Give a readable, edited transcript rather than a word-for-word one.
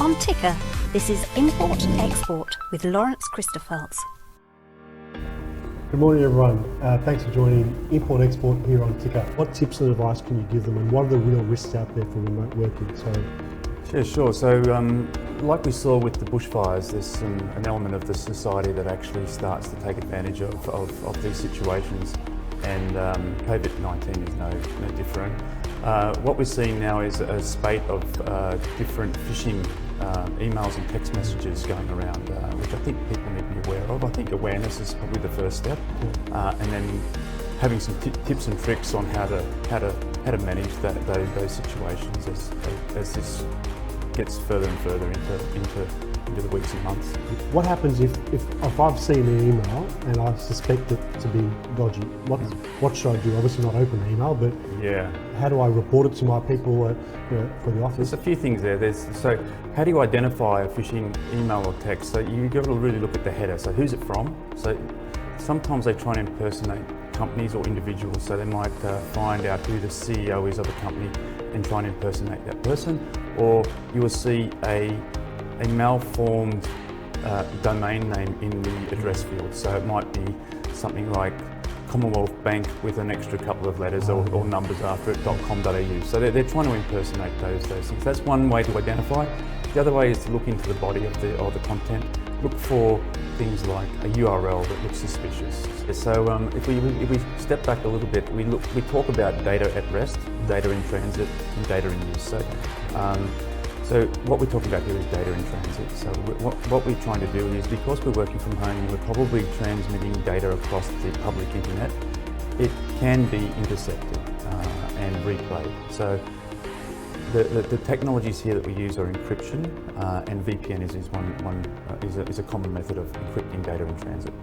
On Ticker, this is Import Export with Lawrence Christophels. Good morning everyone, thanks for joining Import Export here on Ticker. What tips and advice can you give them and what are the real risks out there for remote working? Yeah, sure. So like we saw with the bushfires, there's an element of the society that actually starts to take advantage of these situations, and COVID-19 is no different. What we're seeing now is a spate of different phishing emails and text messages going around, which I think people need to be aware of. I think awareness is probably the first step, and then having some tips and tricks on how to manage those situations as this gets further and further into the weeks and months. What happens if I've seen an email and I suspect it to be dodgy? What should I do? Obviously not open the email, but yeah, how do I report it to my people for the office? There's a few things there. So how do you identify a phishing email or text? So you've got to really look at the header. So who's it from? So sometimes they try and impersonate companies or individuals. So they might find out who the CEO is of a company and try and impersonate that person. Or you will see a malformed domain name in the address field. So it might be something like Commonwealth Bank with an extra couple of letters or numbers after it, .com.au. So they're trying to impersonate those things. That's one way to identify. The other way is to look into the body of the content. Look for things like a URL that looks suspicious. So if we step back a little bit, we talk about data at rest, data in transit, and data in use. So what we're talking about here is data in transit. So what we're trying to do is, because we're working from home, we're probably transmitting data across the public internet. It can be intercepted and replayed. So the technologies here that we use are encryption, and VPN is a common method of encrypting data in transit.